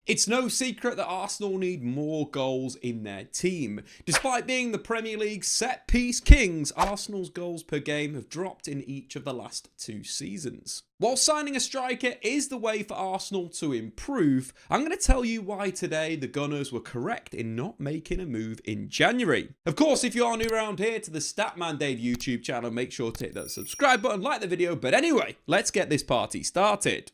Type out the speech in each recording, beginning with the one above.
It's no secret that Arsenal need more goals in their team. Despite being the Premier League's set-piece kings, Arsenal's goals per game have dropped in each of the last 2 seasons. While signing a striker is the way for Arsenal to improve, I'm going to tell you why today the Gunners were correct in not making a move in January. Of course, if you are new around here to the Statman Dave YouTube channel, make sure to hit that subscribe button, like the video, but anyway, let's get this party started.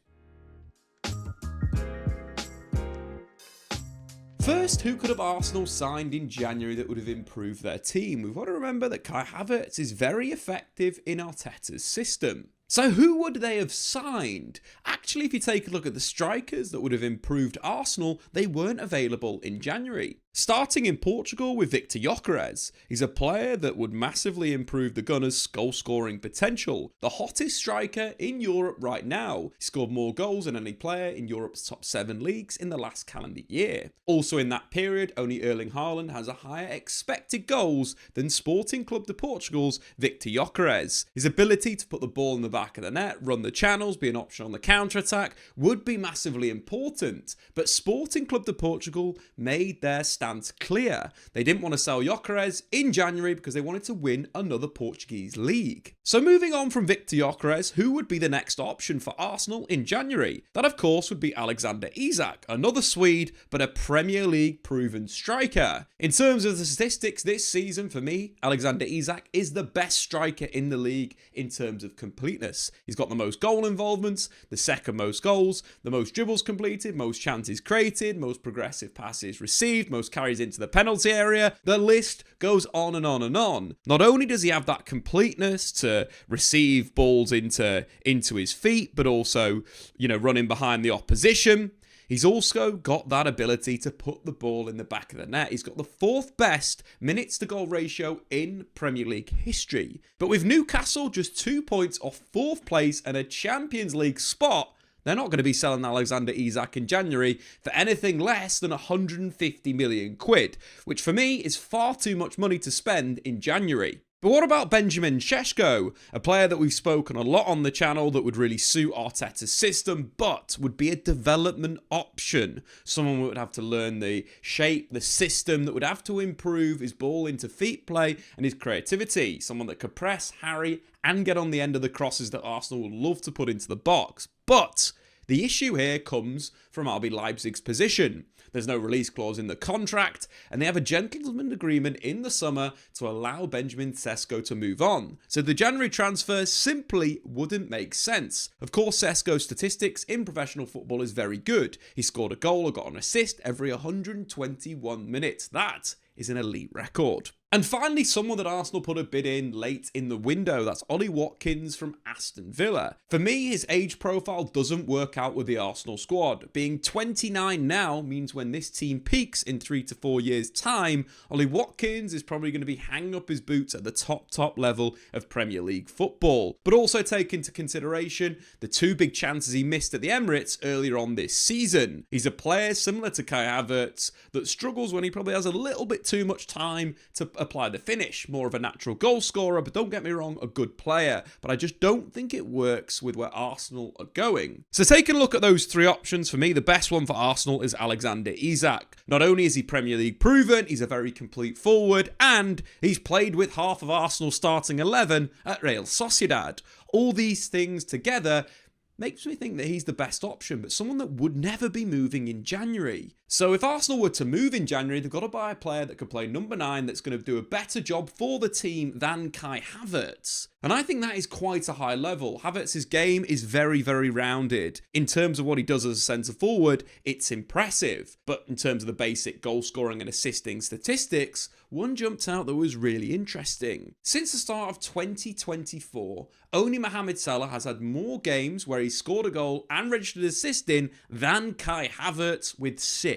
First, who could have Arsenal signed in January that would have improved their team? We've got to remember that Kai Havertz is very effective in Arteta's system. So who would they have signed? Actually, if you take a look at the strikers that would have improved Arsenal, they weren't available in January. Starting in Portugal with Victor Gyökeres, he's a player that would massively improve the Gunners' goal-scoring potential. The hottest striker in Europe right now. He scored more goals than any player in Europe's top 7 leagues in the last calendar year. Also in that period, only Erling Haaland has a higher expected goals than Sporting Club de Portugal's Victor Gyökeres. His ability to put the ball in the back of the net, run the channels, be an option on the counter-attack would be massively important. But Sporting Club de Portugal made their stance clear. They didn't want to sell Gyökeres in January because they wanted to win another Portuguese league. So moving on from Victor Gyökeres, who would be the next option for Arsenal in January? That of course would be Alexander Isak, another Swede but a Premier League proven striker. In terms of the statistics this season, for me, Alexander Isak is the best striker in the league in terms of completeness. He's got the most goal involvements, the second most goals, the most dribbles completed, most chances created, most progressive passes received, most carries into the penalty area. The list goes on and on and on. Not only does he have that completeness to receive balls into his feet, but also, running behind the opposition. He's also got that ability to put the ball in the back of the net. He's got the 4th best minutes to goal ratio in Premier League history. But with Newcastle just 2 points off 4th place and a Champions League spot, they're not going to be selling Alexander Isak in January for anything less than 150 million quid, which for me is far too much money to spend in January. But what about Benjamin Šeško, a player that we've spoken a lot on the channel that would really suit Arteta's system, but would be a development option. Someone would have to learn the shape, the system, that would have to improve his ball into feet play and his creativity. Someone that could press, harry, and get on the end of the crosses that Arsenal would love to put into the box. But the issue here comes from RB Leipzig's position. There's no release clause in the contract, and they have a gentleman agreement in the summer to allow Benjamin Šeško to move on. So the January transfer simply wouldn't make sense. Of course, Šeško's statistics in professional football is very good. He scored a goal or got an assist every 121 minutes. That is an elite record. And finally, someone that Arsenal put a bid in late in the window, that's Ollie Watkins from Aston Villa. For me, his age profile doesn't work out with the Arsenal squad. Being 29 now means when this team peaks in 3 to 4 years' time, Ollie Watkins is probably going to be hanging up his boots at the top level of Premier League football. But also take into consideration the 2 big chances he missed at the Emirates earlier on this season. He's a player similar to Kai Havertz that struggles when he probably has a little bit too much time to apply the finish. More of a natural goal scorer, but don't get me wrong, a good player. But I just don't think it works with where Arsenal are going. So taking a look at those 3 options, for me, the best one for Arsenal is Alexander Isak. Not only is he Premier League proven, he's a very complete forward, and he's played with half of Arsenal's starting 11 at Real Sociedad. All these things together makes me think that he's the best option, but someone that would never be moving in January. So if Arsenal were to move in January, they've got to buy a player that could play number 9 that's going to do a better job for the team than Kai Havertz. And I think that is quite a high level. Havertz's game is very, very rounded. In terms of what he does as a centre forward, it's impressive. But in terms of the basic goal scoring and assisting statistics, one jumped out that was really interesting. Since the start of 2024, only Mohamed Salah has had more games where he scored a goal and registered an assist in than Kai Havertz with 6.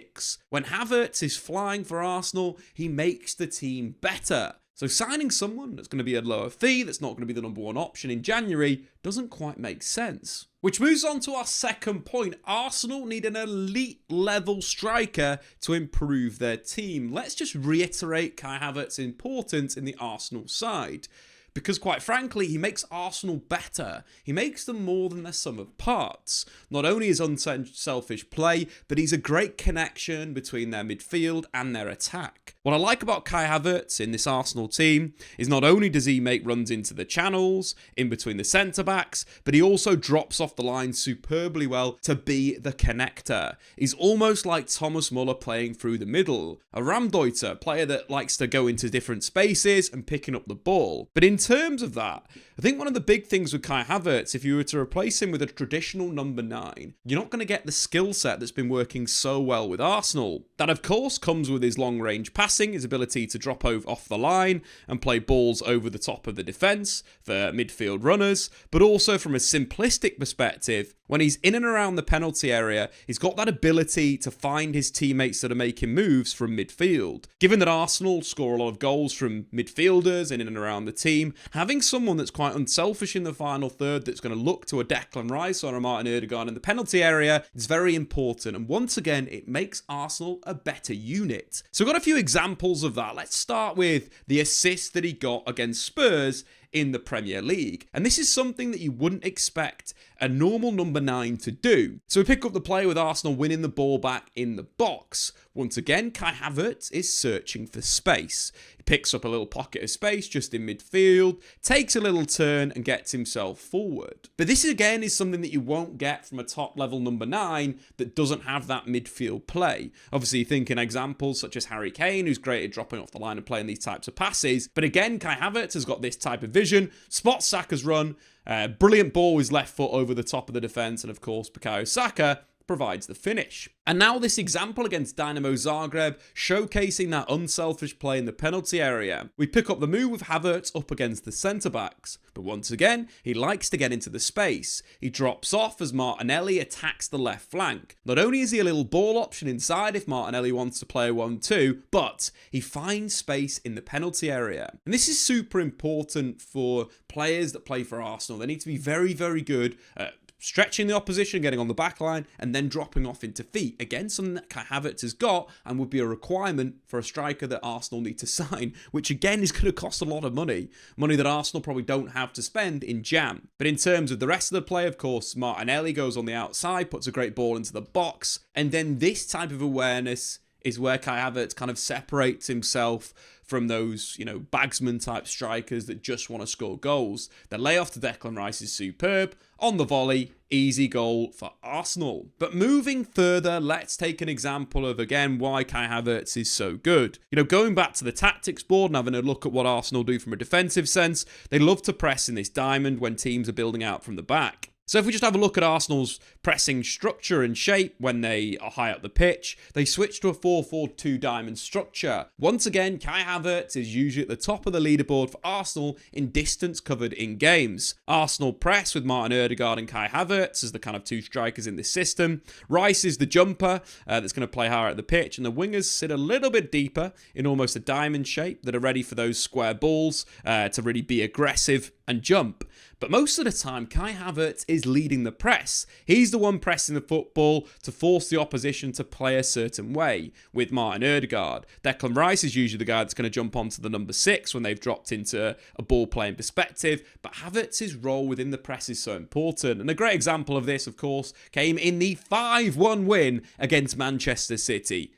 When Havertz is flying for Arsenal, he makes the team better. So signing someone that's going to be a lower fee, that's not going to be the number 1 option in January, doesn't quite make sense. Which moves on to our second point. Arsenal need an elite level striker to improve their team. Let's just reiterate Kai Havertz's importance in the Arsenal side. because quite frankly, he makes Arsenal better. He makes them more than their sum of parts. Not only his unselfish play, but he's a great connection between their midfield and their attack. What I like about Kai Havertz in this Arsenal team is not only does he make runs into the channels, in between the centre-backs, but he also drops off the line superbly well to be the connector. He's almost like Thomas Muller playing through the middle. A Ramdeuter, player that likes to go into different spaces and picking up the ball. But in terms of that, I think one of the big things with Kai Havertz, if you were to replace him with a traditional number 9, you're not going to get the skill set that's been working so well with Arsenal. That, of course, comes with his long-range passing, his ability to drop off the line and play balls over the top of the defence for midfield runners, but also from a simplistic perspective, when he's in and around the penalty area, he's got that ability to find his teammates that are making moves from midfield. Given that Arsenal score a lot of goals from midfielders in and around the team, having someone that's quite unselfish in the final third that's going to look to a Declan Rice or a Martin Odegaard in the penalty area is very important. And once again, it makes Arsenal a better unit. So we've got a few examples of that. Let's start with the assist that he got against Spurs in the Premier League. And this is something that you wouldn't expect a normal number 9 to do. So we pick up the play with Arsenal winning the ball back in the box. Once again, Kai Havertz is searching for space. He picks up a little pocket of space just in midfield, takes a little turn and gets himself forward. But this again is something that you won't get from a top level number 9 that doesn't have that midfield play. Obviously, you think in examples such as Harry Kane, who's great at dropping off the line and playing these types of passes. But again, Kai Havertz has got this type of vision, spots Saka's run, brilliant ball with his left foot over the top of the defence, and of course, Bukayo Saka provides the finish. And now this example against Dynamo Zagreb, showcasing that unselfish play in the penalty area. We pick up the move with Havertz up against the centre-backs, but once again, he likes to get into the space. He drops off as Martinelli attacks the left flank. Not only is he a little ball option inside if Martinelli wants to play a 1-2, but he finds space in the penalty area. And this is super important for players that play for Arsenal. They need to be very, very good at stretching the opposition, getting on the back line, and then dropping off into feet. Again, something that Kai Havertz has got and would be a requirement for a striker that Arsenal need to sign, which again is going to cost a lot of money. Money that Arsenal probably don't have to spend in Jan. But in terms of the rest of the play, of course, Martinelli goes on the outside, puts a great ball into the box, and then this type of awareness is where Kai Havertz kind of separates himself from those, bagsman type strikers that just want to score goals. The layoff to Declan Rice is superb. On the volley, easy goal for Arsenal. But moving further, let's take an example of, again, why Kai Havertz is so good. Going back to the tactics board and having a look at what Arsenal do from a defensive sense, they love to press in this diamond when teams are building out from the back. So if we just have a look at Arsenal's pressing structure and shape when they are high up the pitch, they switch to a 4-4-2 diamond structure. Once again, Kai Havertz is usually at the top of the leaderboard for Arsenal in distance covered in games. Arsenal press with Martin Odegaard and Kai Havertz as the kind of two strikers in this system. Rice is the jumper that's going to play higher at the pitch, and the wingers sit a little bit deeper in almost a diamond shape that are ready for those square balls to really be aggressive and jump. But most of the time, Kai Havertz is leading the press. He's the one pressing the football to force the opposition to play a certain way with Martin Odegaard. Declan Rice is usually the guy that's going to jump onto the number 6 when they've dropped into a ball-playing perspective. But Havertz's role within the press is so important. And a great example of this, of course, came in the 5-1 win against Manchester City.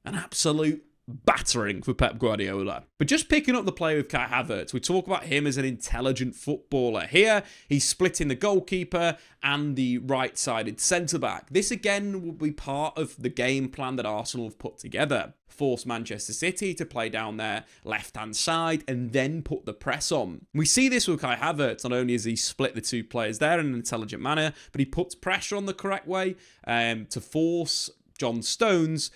An absolute battering for Pep Guardiola. But just picking up the play with Kai Havertz, we talk about him as an intelligent footballer. Here, he's splitting the goalkeeper and the right-sided centre-back. This again will be part of the game plan that Arsenal have put together. Force Manchester City to play down their left-hand side and then put the press on. We see this with Kai Havertz. Not only has he split the two players there in an intelligent manner, but he puts pressure on the correct way to force John Stones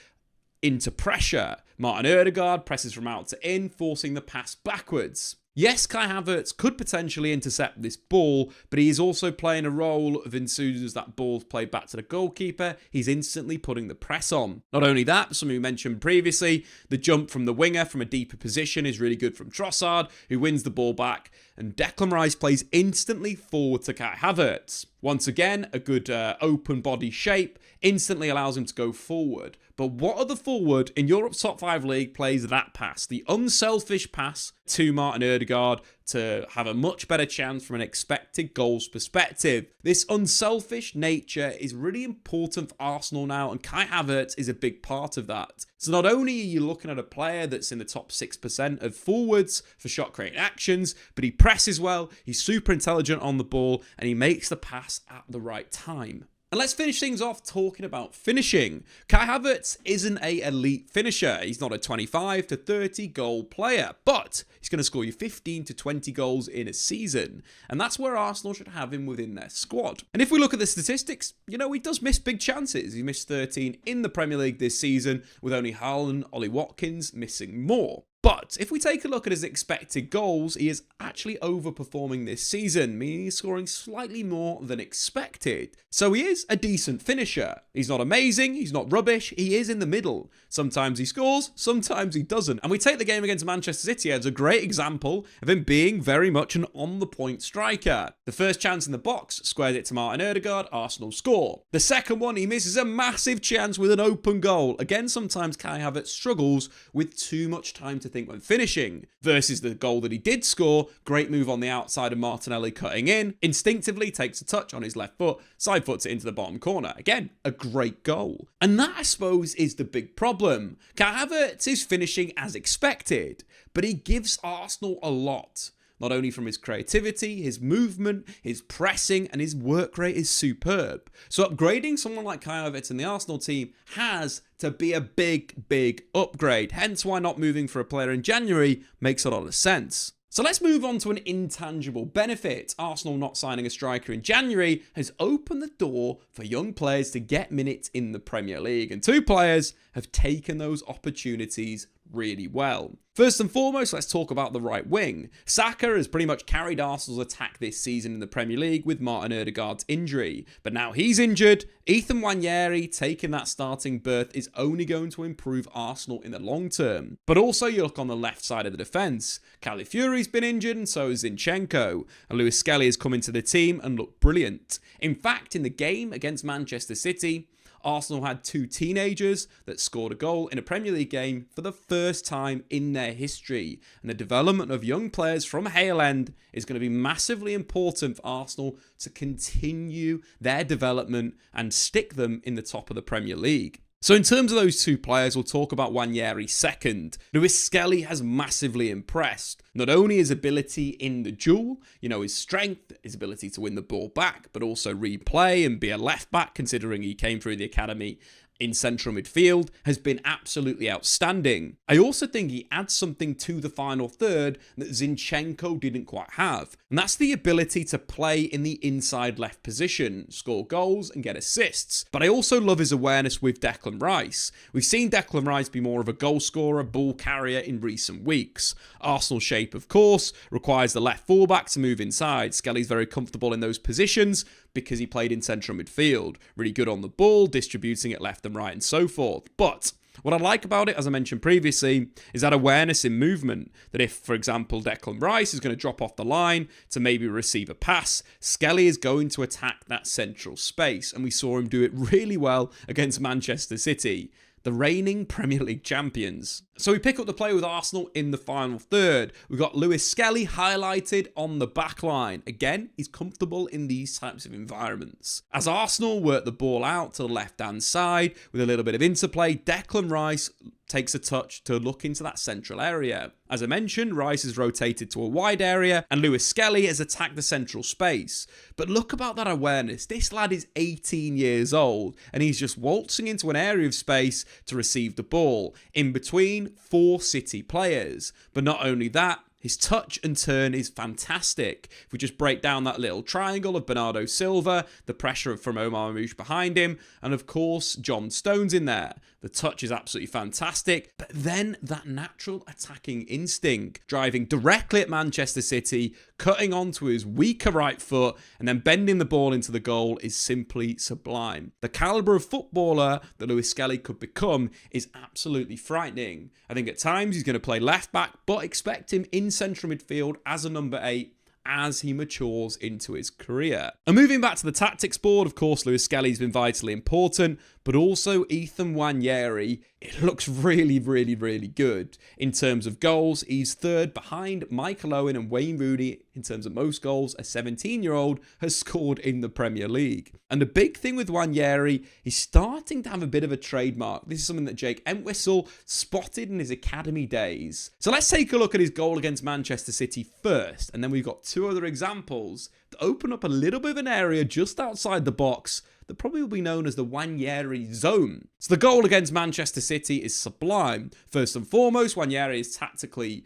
into pressure. Martin Odegaard presses from out to in, forcing the pass backwards. Yes, Kai Havertz could potentially intercept this ball, but he is also playing a role of, as soon as that ball's played back to the goalkeeper, he's instantly putting the press on. Not only that, something we mentioned previously, the jump from the winger from a deeper position is really good from Trossard, who wins the ball back, and Declan Rice plays instantly forward to Kai Havertz. Once again, a good open body shape instantly allows him to go forward. But what other forward in Europe's top 5 league plays that pass? The unselfish pass to Martin Odegaard to have a much better chance from an expected goals perspective. This unselfish nature is really important for Arsenal now, and Kai Havertz is a big part of that. So not only are you looking at a player that's in the top 6% of forwards for shot creating actions, but he presses well, he's super intelligent on the ball, and he makes the pass at the right time. And let's finish things off talking about finishing. Kai Havertz isn't an elite finisher. He's not a 25 to 30 goal player, but he's going to score you 15 to 20 goals in a season. And that's where Arsenal should have him within their squad. And if we look at the statistics, he does miss big chances. He missed 13 in the Premier League this season, with only Haaland, Ollie Watkins missing more. But if we take a look at his expected goals, he is actually overperforming this season, meaning he's scoring slightly more than expected. So he is a decent finisher. He's not amazing, he's not rubbish, he is in the middle. Sometimes he scores, sometimes he doesn't. And we take the game against Manchester City as a great example of him being very much an on-the-point striker. The first chance in the box squares it to Martin Ødegaard, Arsenal score. The second one, he misses a massive chance with an open goal. Again, sometimes Kai Havertz struggles with too much time to think when finishing, versus the goal that he did score. Great move on the outside of Martinelli cutting in, instinctively takes a touch on his left foot, side foots it into the bottom corner. Again, a great goal. And that, I suppose, is the big problem. Kai Havertz is finishing as expected, but he gives Arsenal a lot. Not only from his creativity, his movement, his pressing, and his work rate is superb. So upgrading someone like Kai Havertz in the Arsenal team has to be a big, big upgrade. Hence why not moving for a player in January makes a lot of sense. So let's move on to an intangible benefit. Arsenal not signing a striker in January has opened the door for young players to get minutes in the Premier League, and two players have taken those opportunities really well. First and foremost, let's talk about the right wing. Saka has pretty much carried Arsenal's attack this season in the Premier League with Martin Ødegaard's injury. But now he's injured, Ethan Nwaneri taking that starting berth is only going to improve Arsenal in the long term. But also you look on the left side of the defence. Calafiori's been injured and so has Zinchenko. And Lewis Skelly has come into the team and looked brilliant. In fact, in the game against Manchester City, Arsenal had two teenagers that scored a goal in a Premier League game for the first time in their history. And the development of young players from Hale End is going to be massively important for Arsenal to continue their development and stick them in the top of the Premier League. So in terms of those two players, we'll talk about Nwaneri second. Lewis Skelly has massively impressed. Not only his ability in the duel, his strength, his ability to win the ball back, but also replay and be a left back, considering he came through the academy in central midfield, has been absolutely outstanding. I also think he adds something to the final third that Zinchenko didn't quite have, and that's the ability to play in the inside left position, score goals and get assists. But I also love his awareness with Declan Rice. We've seen Declan Rice be more of a goal scorer, ball carrier in recent weeks. Arsenal's shape, of course, requires the left fullback to move inside. Skelly's very comfortable in those positions because he played in central midfield. Really good on the ball, distributing it left and right and so forth. But what I like about it, as I mentioned previously, is that awareness in movement. That if, for example, Declan Rice is going to drop off the line to maybe receive a pass, Skelly is going to attack that central space. And we saw him do it really well against Manchester City, the reigning Premier League champions. So we pick up the play with Arsenal in the final third. We've got Lewis Skelly highlighted on the back line. Again, he's comfortable in these types of environments. As Arsenal work the ball out to the left-hand side with a little bit of interplay, Declan Rice takes a touch to look into that central area. As I mentioned, Rice has rotated to a wide area and Lewis Skelly has attacked the central space. But look about that awareness. This lad is 18 years old and he's just waltzing into an area of space to receive the ball in between four City players. But not only that, his touch and turn is fantastic. If we just break down that little triangle of Bernardo Silva, the pressure from Omar Mamouche behind him, and of course, John Stones in there. The touch is absolutely fantastic, but then that natural attacking instinct, driving directly at Manchester City, cutting onto his weaker right foot, and then bending the ball into the goal is simply sublime. The calibre of footballer that Lewis Skelly could become is absolutely frightening. I think at times he's going to play left back, but expect him in central midfield as a number 8 as he matures into his career. And moving back to the tactics board, of course, Lewis Skelly's been vitally important, but also Ethan Nwaneri, it looks really, really, really good. In terms of goals, he's third behind Michael Owen and Wayne Rooney in terms of most goals a 17-year-old has scored in the Premier League. And the big thing with Nwaneri, he's starting to have a bit of a trademark. This is something that Jake Entwistle spotted in his academy days. So let's take a look at his goal against Manchester City first, and then we've got two other examples that open up a little bit of an area just outside the box that probably will be known as the Nwaneri zone. So the goal against Manchester City is sublime. First and foremost, Nwaneri is tactically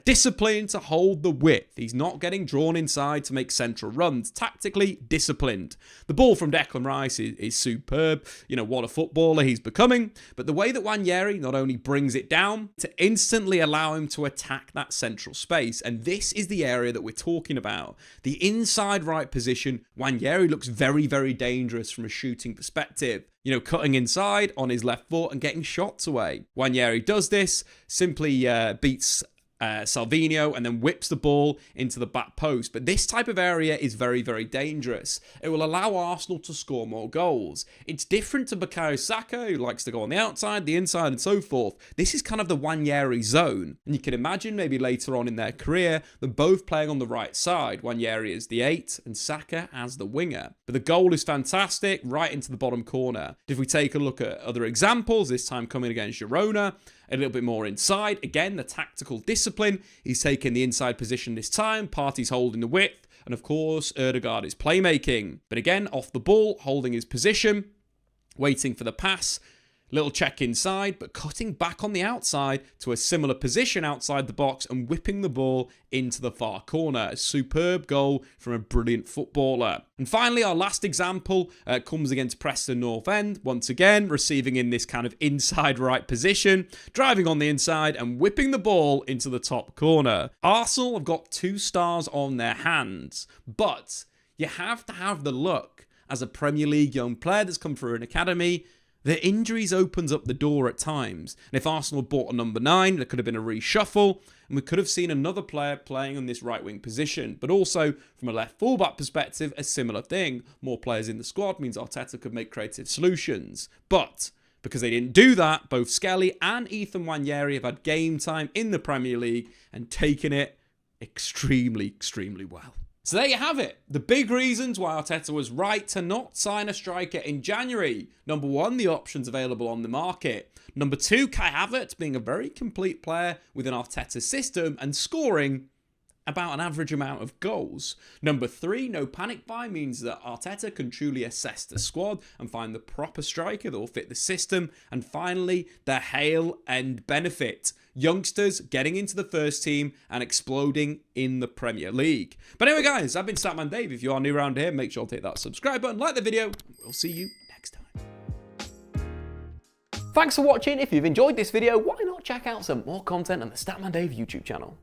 disciplined to hold the width. He's not getting drawn inside to make central runs. Tactically disciplined. The ball from Declan Rice is superb. You know, what a footballer he's becoming. But the way that Nwaneri not only brings it down to instantly allow him to attack that central space. And this is the area that we're talking about. The inside right position, Nwaneri looks very, very dangerous from a shooting perspective. You know, cutting inside on his left foot and getting shots away. Nwaneri does this, simply beats Salvinho and then whips the ball into the back post. But this type of area is very, very dangerous. It will allow Arsenal to score more goals. It's different to Bukayo Saka, who likes to go on the outside, the inside, and so forth. This is kind of the Nwaneri zone. And you can imagine maybe later on in their career, them both playing on the right side. Nwaneri as the 8 and Saka as the winger. But the goal is fantastic, right into the bottom corner. If we take a look at other examples, this time coming against Girona, a little bit more inside. Again, the tactical discipline. He's taking the inside position this time. Partey's holding the width. And of course, Ødegaard is playmaking. But again, off the ball, holding his position, waiting for the pass. Little check inside, but cutting back on the outside to a similar position outside the box and whipping the ball into the far corner. A superb goal from a brilliant footballer. And finally, our last example comes against Preston North End. Once again, receiving in this kind of inside right position, driving on the inside and whipping the ball into the top corner. Arsenal have got 2 stars on their hands, but you have to have the luck as a Premier League young player that's come through an academy. The injuries opens up the door at times. And if Arsenal bought a number 9, there could have been a reshuffle, and we could have seen another player playing on this right-wing position. But also, from a left fullback perspective, a similar thing. More players in the squad means Arteta could make creative solutions. But because they didn't do that, both Skelly and Ethan Nwaneri have had game time in the Premier League and taken it extremely, extremely well. So there you have it. The big reasons why Arteta was right to not sign a striker in January. Number 1, the options available on the market. Number 2, Kai Havertz being a very complete player within Arteta's system and scoring about an average amount of goals. Number 3, no panic buy means that Arteta can truly assess the squad and find the proper striker that will fit the system. And finally, the hail end benefit. Youngsters getting into the first team and exploding in the Premier League. But anyway, guys, I've been Statman Dave. If you are new around here, make sure to hit that subscribe button, like the video. We'll see you next time. Thanks for watching. If you've enjoyed this video, why not check out some more content on the Statman Dave YouTube channel.